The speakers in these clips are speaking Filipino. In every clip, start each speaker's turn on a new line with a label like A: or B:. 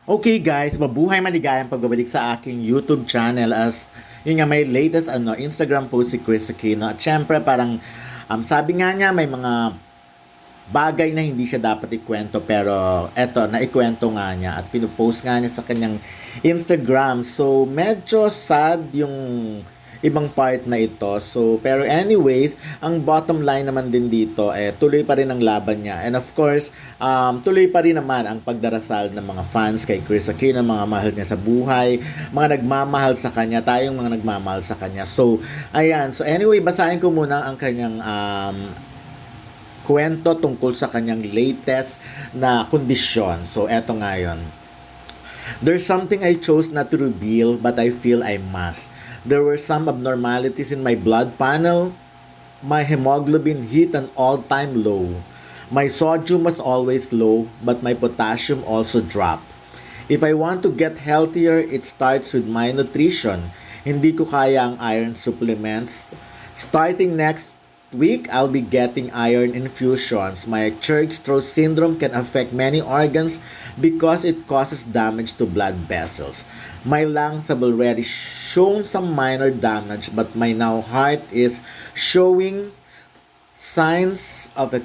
A: Okay guys, mabuhay maligayang pagbabalik sa aking YouTube channel as yun nga may latest Instagram post si Chris Aquino. At syempre parang sabi nga niya may mga bagay na hindi siya dapat ikwento pero eto naikwento nga niya at pinupost nga niya sa kanyang Instagram. So medyo sad yung ibang part na ito. So pero anyways, ang bottom line naman din dito tuloy pa rin ang laban niya. And of course, tuloy pa rin naman ang pagdarasal ng mga fans kay Chris Aquino, mga mahal niya sa buhay, mga nagmamahal sa kanya, tayong mga nagmamahal sa kanya. So ayan, so anyway, basahin ko muna ang kanyang kwento tungkol sa kanyang latest na kondisyon. So eto nga yun. There's something I chose not to reveal but I feel I must. There were some abnormalities in my blood panel. My hemoglobin hit an all-time low. My sodium was always low, but my potassium also dropped. If I want to get healthier, it starts with my nutrition. Hindi ko kaya ang iron supplements. Starting next week, I'll be getting iron infusions. My Church-Strauss syndrome can affect many organs because it causes damage to blood vessels. My lungs have already shown some minor damage, but my now heart is showing signs of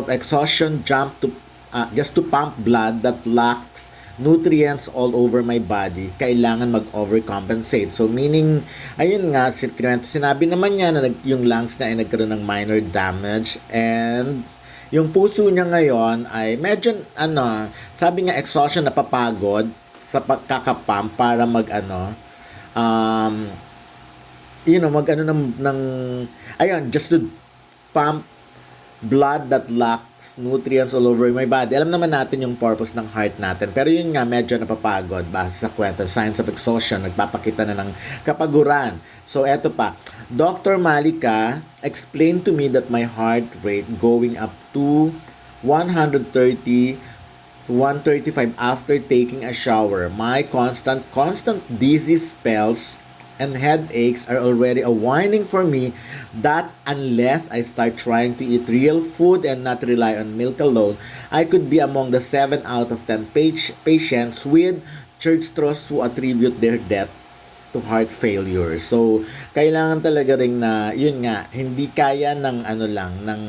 A: exhaustion just to pump blood that lacks nutrients all over my body. Kailangan mag-overcompensate. So meaning, ayun nga, sinabi naman niya na yung lungs niya ay nagkaroon ng minor damage and yung puso niya ngayon ay medyo sabi nga exhaustion, napapagod sa pagkakapump para just to pump blood that lacks nutrients all over my body. Alam naman natin yung purpose ng heart natin. Pero yun nga, medyo napapagod base sa kwento. Signs of exhaustion, nagpapakita na ng kapaguran. So, eto pa. Dr. Malika explained to me that my heart rate going up to 130 to 135 after taking a shower. My constant dizzy spells and headaches are already a warning for me that unless I start trying to eat real food and not rely on milk alone, I could be among the 7 out of 10 patients with Church-Strauss who attribute their death to heart failure. So, kailangan talaga rin na, yun nga, hindi kaya ng ng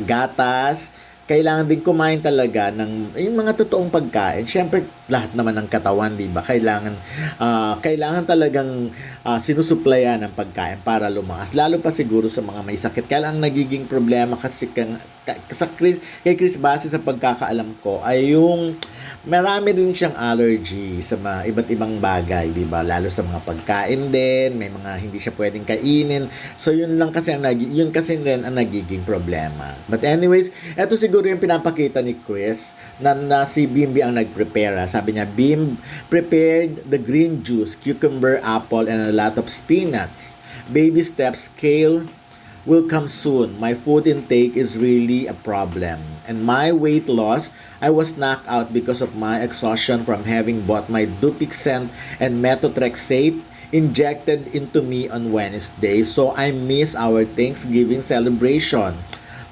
A: gatas, kailangan din kumain talaga ng yung mga totoong pagkain. Siyempre, lahat naman ng katawan, di ba? Kailangan talagang sinusuplayan ng pagkain para lumakas. Lalo pa siguro sa mga may sakit. Kaya ang nagiging problema kasi kay Chris base sa pagkakaalam ko ay yung marami din siyang allergy sa mga iba't ibang bagay, di ba? Lalo sa mga pagkain din, may mga hindi siya pwedeng kainin. So yun kasi rin ang nagiging problema. But anyways, eto siguro yung pinapakita ni Chris na si Bimbi ang nag-prepare. Sabi niya, Bim prepared the green juice, cucumber, apple, and a lot of spinach. Baby steps, kale will come soon. My food intake is really a problem. And my weight loss, I was knocked out because of my exhaustion from having bought my Dupixent and Methotrexate injected into me on Wednesday. So I miss our Thanksgiving celebration.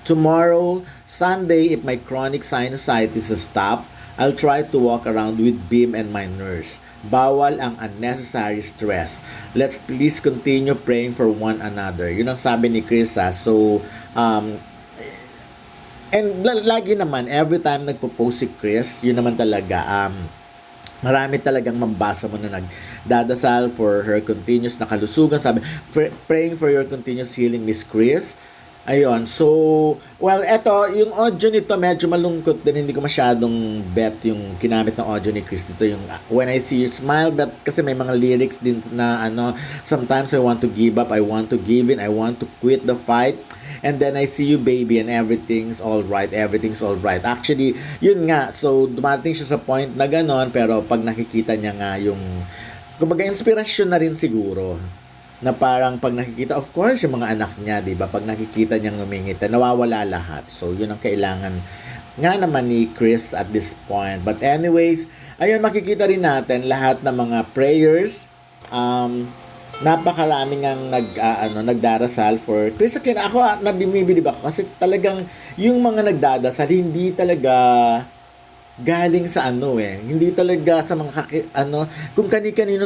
A: Tomorrow, Sunday, if my chronic sinusitis stop, I'll try to walk around with Bim and my nurse. Bawal ang unnecessary stress. Let's please continue praying for one another. Yun ang sabi ni Chris. So, and lagi naman, every time nagpo-post si Chris, yun naman talaga, marami talagang mabasa mo na nagdadasal for her continuous na kalusugan. Sabi, praying for your continuous healing, Miss Chris. Ayun, so, well, eto, yung audio nito medyo malungkot din, hindi ko masyadong bet yung kinamit ng audio ni Chris dito, yung When I See You Smile, but kasi may mga lyrics din na sometimes I want to give up, I want to give in, I want to quit the fight, and then I see you baby and everything's alright. Actually, yun nga, so dumating siya sa point na ganon, pero pag nakikita niya nga yung, kumbaga inspirasyon na rin siguro, na parang pag nakikita, of course, yung mga anak niya, di ba? Pag nakikita niyang ngumingiti, nawawala lahat. So, yun ang kailangan nga naman ni Chris at this point. But anyways, ayun, makikita rin natin lahat ng mga prayers. Napakaraming ang nagdarasal for Chris. Ako, nabimibili ba? Kasi talagang yung mga nagdadasal, hindi talaga galing sa ano eh. Hindi talaga sa mga kung kani-kanino